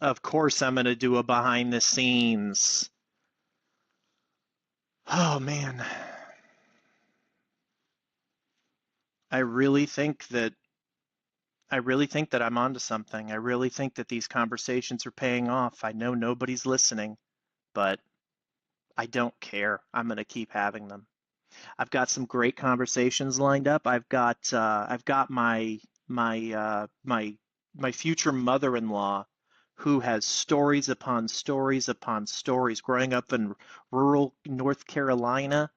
Of course, I'm going to do a behind the scenes. Oh man, I really think that I really think that I'm onto something. I really think that these conversations are paying off. I know nobody's listening, but I don't care. I'm going to keep having them. I've got some great conversations lined up. I've got my future mother-in-law who has stories upon stories upon stories growing up in rural North Carolina.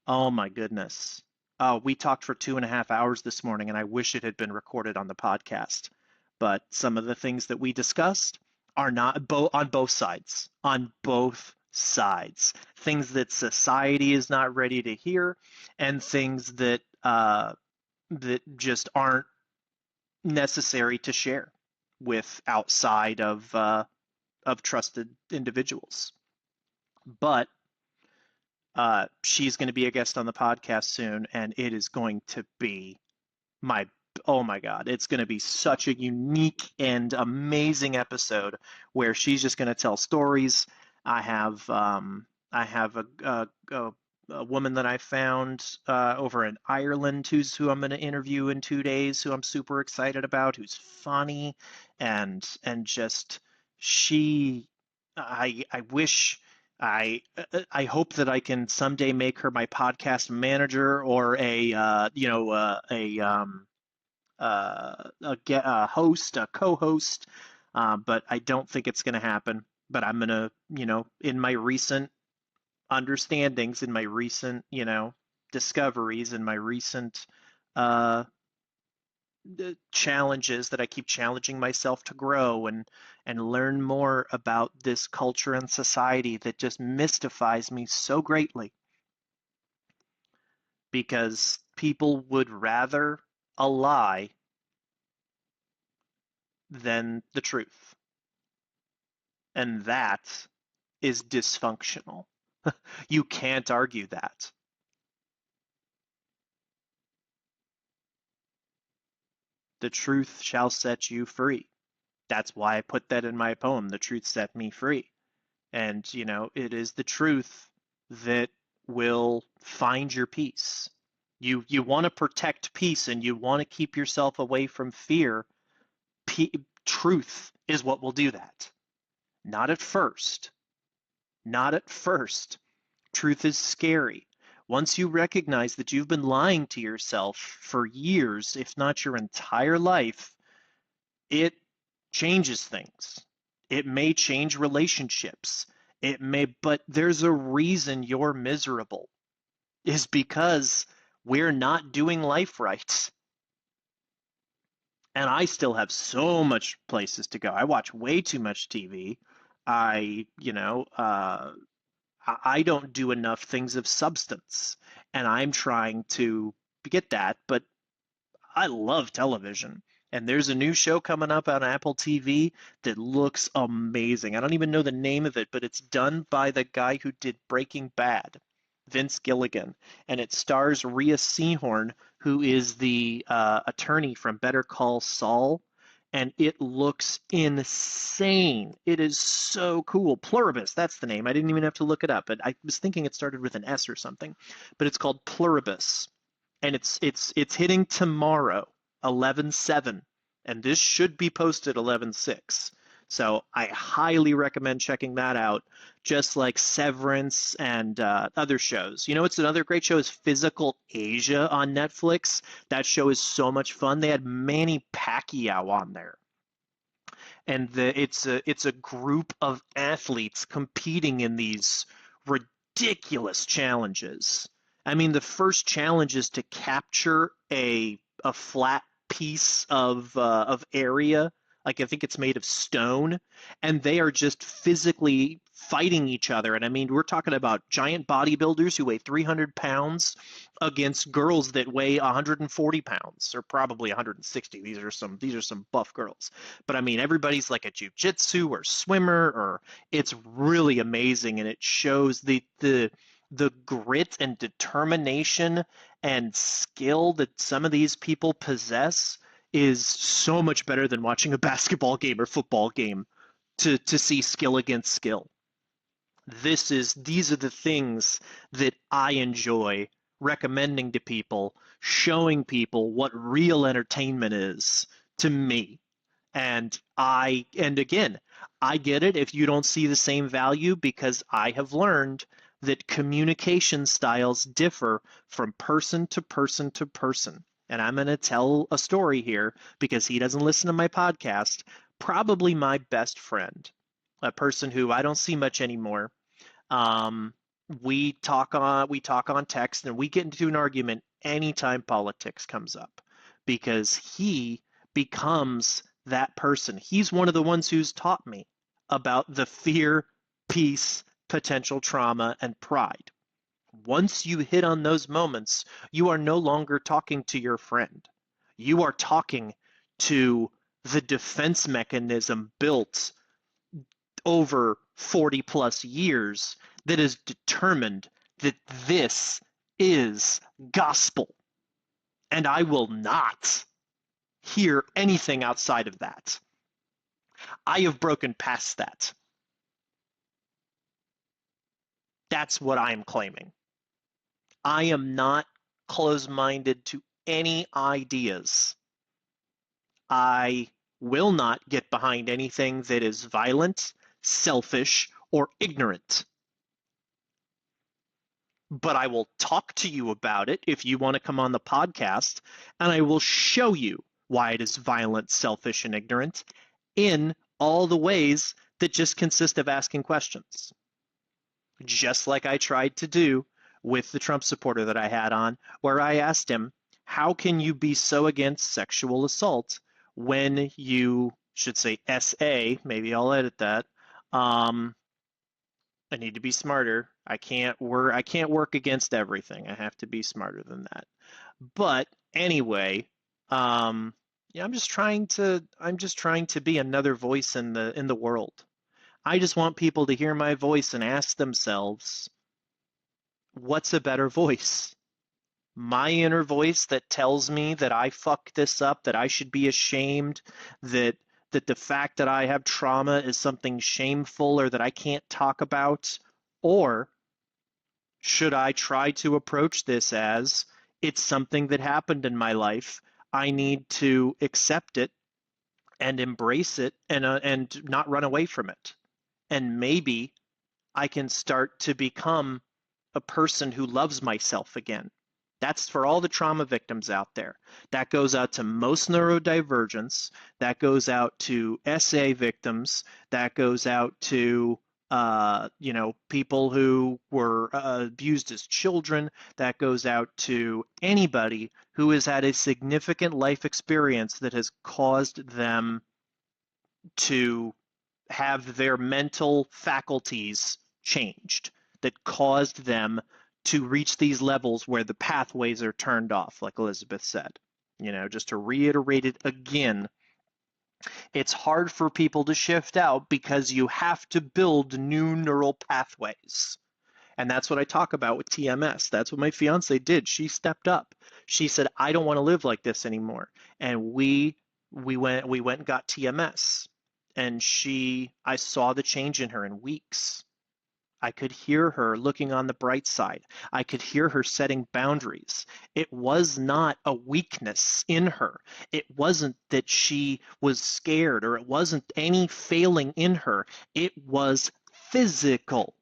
Oh my goodness. We talked for 2.5 hours this morning, and I wish it had been recorded on the podcast. But some of the things that we discussed are not on both sides, on both sides. Things that society is not ready to hear, and things that just aren't necessary to share with outside of trusted individuals. But she's going to be a guest on the podcast soon, and it is going to be my oh my God, it's going to be such a unique and amazing episode where she's just going to tell stories. I have a woman that I found over in Ireland who I'm going to interview in 2 days, who I'm super excited about, who's funny and just she. I wish I hope that I can someday make her my podcast manager or a host, a co-host, but I don't think it's going to happen. But I'm going to, in my recent understandings, in my recent, discoveries, in my recent uh, challenges that I keep challenging myself to grow and learn more about this culture and society that just mystifies me so greatly because people would rather a lie than the truth. And that is dysfunctional. You can't argue that. The truth shall set you free. That's why I put that in my poem. The truth set me free. And, it is the truth that will find your peace. You want to protect peace and you want to keep yourself away from fear. Truth is what will do that. Not at first. Not at first. Truth is scary. Once you recognize that you've been lying to yourself for years, if not your entire life, it changes things. It may change relationships. But there's a reason you're miserable, is because we're not doing life right. And I still have so much places to go. I watch way too much TV. I, you know, I don't do enough things of substance, and I'm trying to get that, but I love television. And there's a new show coming up on Apple TV that looks amazing. I don't even know the name of it, but it's done by the guy who did Breaking Bad, Vince Gilligan. And it stars Rhea Seehorn, who is the attorney from Better Call Saul. And it looks insane. It is so cool. Pluribus, that's the name. I didn't even have to look it up, but I was thinking it started with an S or something. But it's called Pluribus, and it's hitting tomorrow, 11/7, and this should be posted 11/6. So I highly recommend checking that out, just like Severance and other shows. It's another great show is Physical Asia on Netflix. That show is so much fun. They had Manny Pacquiao on there, and it's a group of athletes competing in these ridiculous challenges. I mean, the first challenge is to capture a flat piece of area. Like I think it's made of stone, and they are just physically fighting each other. And I mean, we're talking about giant bodybuilders who weigh 300 pounds against girls that weigh 140 pounds, or probably 160. These are some buff girls. But I mean, everybody's like a jujitsu or swimmer, or it's really amazing, and it shows the grit and determination and skill that some of these people possess is so much better than watching a basketball game or football game to see skill against skill. These are the things that I enjoy recommending to people, showing people what real entertainment is to me. And again, I get it if you don't see the same value, because I have learned that communication styles differ from person to person to person. And I'm going to tell a story here because he doesn't listen to my podcast. Probably my best friend, a person who I don't see much anymore. Um, we talk on text, and we get into an argument anytime politics comes up because he becomes that person. He's one of the ones who's taught me about the fear, peace, potential trauma, and pride. Once you hit on those moments, you are no longer talking to your friend. You are talking to the defense mechanism built over 40 plus years that is determined that this is gospel. And I will not hear anything outside of that. I have broken past that. That's what I am claiming. I am not closed-minded to any ideas. I will not get behind anything that is violent, selfish, or ignorant. But I will talk to you about it if you want to come on the podcast, and I will show you why it is violent, selfish, and ignorant in all the ways that just consist of asking questions. Just like I tried to do with the Trump supporter that I had on, where I asked him, how can you be so against sexual assault when you should say SA, maybe I'll edit that, I need to be smarter. I can't work against everything. I have to be smarter than that. But anyway, yeah, I'm just trying to be another voice in the world. I just want people to hear my voice and ask themselves, what's a better voice? My inner voice that tells me that I fucked this up, that I should be ashamed, that the fact that I have trauma is something shameful or that I can't talk about? Or should I try to approach this as it's something that happened in my life? I need to accept it and embrace it and not run away from it. And maybe I can start to become a person who loves myself again. That's for all the trauma victims out there. That goes out to most neurodivergence. That goes out to SA victims. That goes out to people who were abused as children. That goes out to anybody who has had a significant life experience that has caused them to have their mental faculties changed, that caused them to reach these levels where the pathways are turned off, like Elizabeth said. Just to reiterate it again, it's hard for people to shift out because you have to build new neural pathways. And that's what I talk about with TMS. That's what my fiance did. She stepped up. She said, I don't want to live like this anymore. And we went and got TMS. And I saw the change in her in weeks. I could hear her looking on the bright side. I could hear her setting boundaries. It was not a weakness in her. It wasn't that she was scared, or it wasn't any failing in her. It was physical.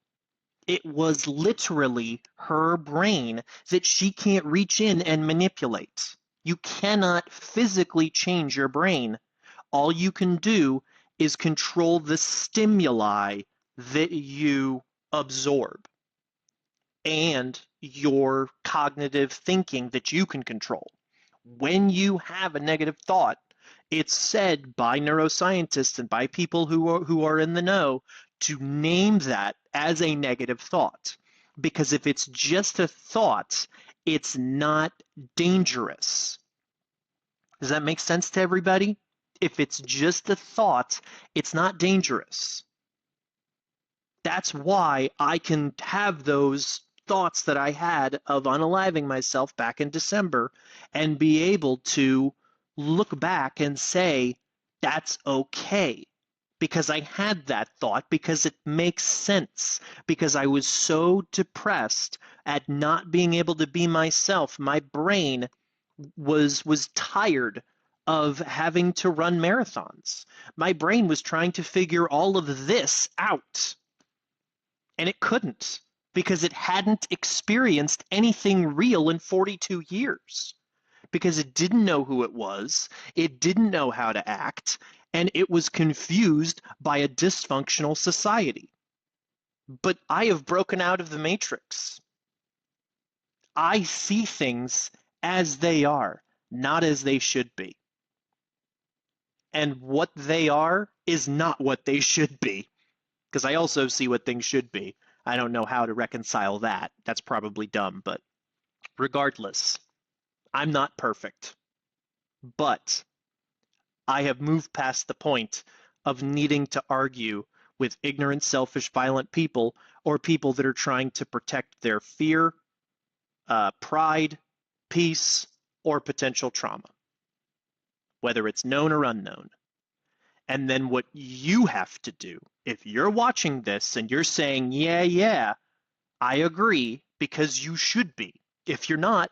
It was literally her brain that she can't reach in and manipulate. You cannot physically change your brain. All you can do is control the stimuli that you absorb and your cognitive thinking that you can control. When you have a negative thought, it's said by neuroscientists and by people who are in the know to name that as a negative thought. Because if it's just a thought, it's not dangerous. Does that make sense to everybody? If it's just a thought, it's not dangerous. That's why I can have those thoughts that I had of unaliving myself back in December and be able to look back and say, that's okay. because I had that thought, because it makes sense, because I was so depressed at not being able to be myself. My brain was tired of having to run marathons. My brain was trying to figure all of this out, and it couldn't because it hadn't experienced anything real in 42 years. Because it didn't know who it didn't know how to act, and it was confused by a dysfunctional society. But I have broken out of the matrix. I see things as they are, not as they should be. And what they are is not what they should be. Because I also see what things should be. I don't know how to reconcile that. That's probably dumb, but regardless, I'm not perfect. But I have moved past the point of needing to argue with ignorant, selfish, violent people or people that are trying to protect their fear, pride, peace, or potential trauma, whether it's known or unknown. And then what you have to do, if you're watching this and you're saying, yeah, I agree, because you should be. If you're not,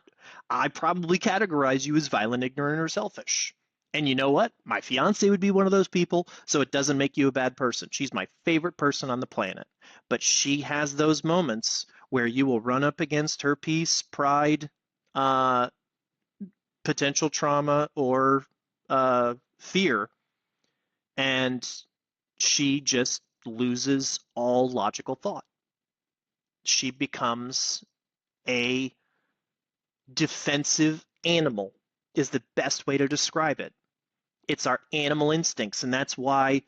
I probably categorize you as violent, ignorant, or selfish. And you know what? My fiance would be one of those people, so it doesn't make you a bad person. She's my favorite person on the planet. But she has those moments where you will run up against her peace, pride, uh, potential trauma, or fear, and she just loses all logical thought. She becomes a defensive animal, is the best way to describe it. It's our animal instincts, and that's why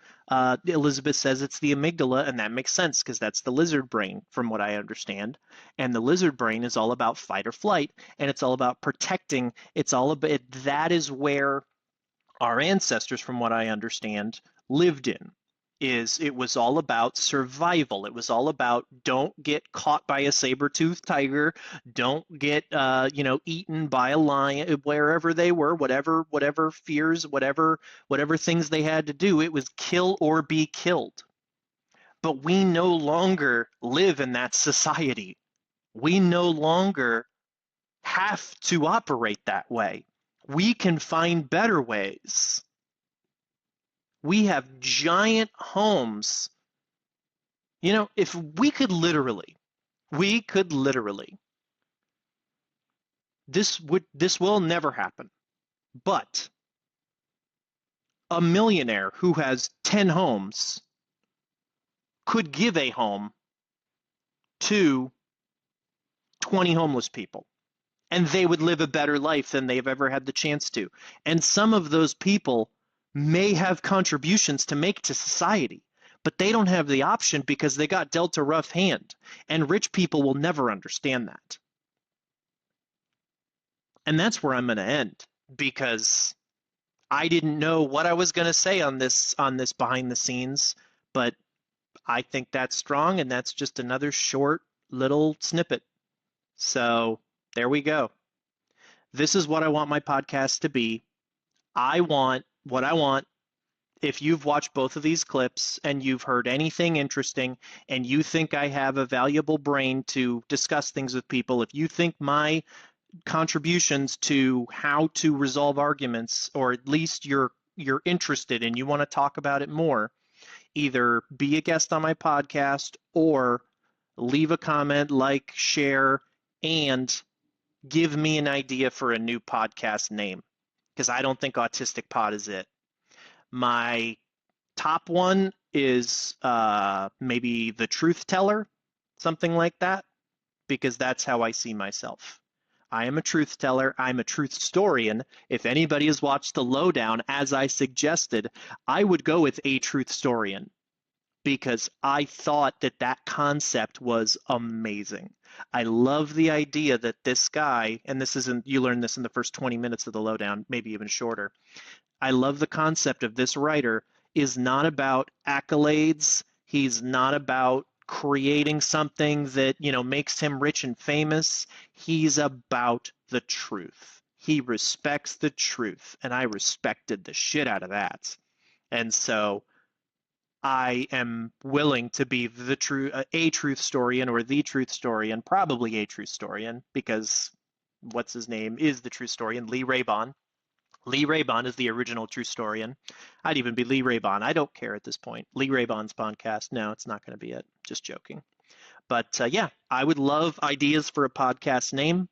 Elizabeth says it's the amygdala, and that makes sense because that's the lizard brain, from what I understand. And the lizard brain is all about fight or flight, and it's all about protecting. It's all about that is where our ancestors, from what I understand, lived in. Is it was all about survival. It was all about don't get caught by a saber-toothed tiger, don't get eaten by a lion wherever they were, whatever fears, whatever things they had to do. It was kill or be killed. But we no longer live in that society. We no longer have to operate that way. We can find better ways. We have giant homes. If we could literally, this will never happen. But a millionaire who has 10 homes could give a home to 20 homeless people, and they would live a better life than they've ever had the chance to. And some of those people may have contributions to make to society, but they don't have the option because they got dealt a rough hand. And rich people will never understand that. And that's where I'm going to end, because I didn't know what I was going to say on this behind the scenes, but I think that's strong, and that's just another short little snippet. So there we go. This is what I want my podcast to be. I want what I want. If you've watched both of these clips and you've heard anything interesting and you think I have a valuable brain to discuss things with people, if you think my contributions to how to resolve arguments, or at least you're interested and you want to talk about it more, either be a guest on my podcast or leave a comment, like, share, and give me an idea for a new podcast name, because I don't think AutisticPod is it. My top one is maybe The Truth Teller, something like that, because that's how I see myself. I am a truth teller. I'm a truth historian. If anybody has watched The Lowdown, as I suggested, I would go with a truth historian, because I thought that concept was amazing. I love the idea that this guy, and this isn't, you learn this in the first 20 minutes of The Lowdown, maybe even shorter. I love the concept of this writer is not about accolades. He's not about creating something that, makes him rich and famous. He's about the truth. He respects the truth, and I respected the shit out of that. And so I am willing to be the true a truth historian or the truth historian, probably a truth historian, because what's his name is the truth historian, Lee Raybon. Lee Raybon is the original true historian. I'd even be Lee Raybon. I don't care at this point. Lee Raybon's podcast. No, it's not going to be it. Just joking. But yeah, I would love ideas for a podcast name,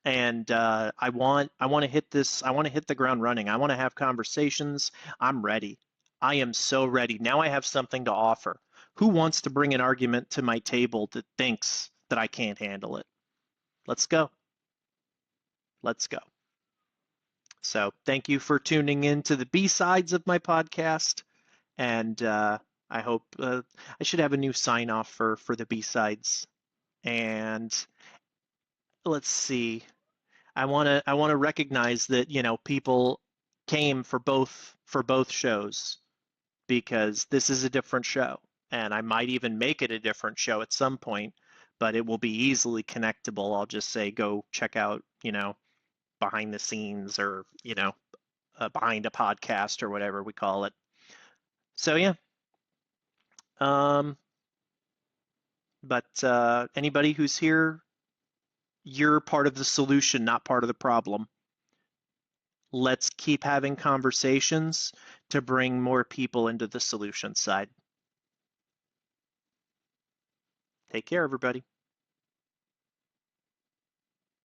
and I want to hit this. I want to hit the ground running. I want to have conversations. I'm ready. I am so ready. Now I have something to offer. Who wants to bring an argument to my table that thinks that I can't handle it? Let's go. Let's go. So thank you for tuning in to the B sides of my podcast, and I hope I should have a new sign off for the B sides. And let's see. I want to recognize that people came for both shows because this is a different show, and I might even make it a different show at some point, but it will be easily connectable. I'll just say go check out behind the scenes or behind a podcast or whatever we call it. So yeah, um, but anybody who's here, you're part of the solution, not part of the problem. Let's keep having conversations to bring more people into the solution side. Take care, everybody.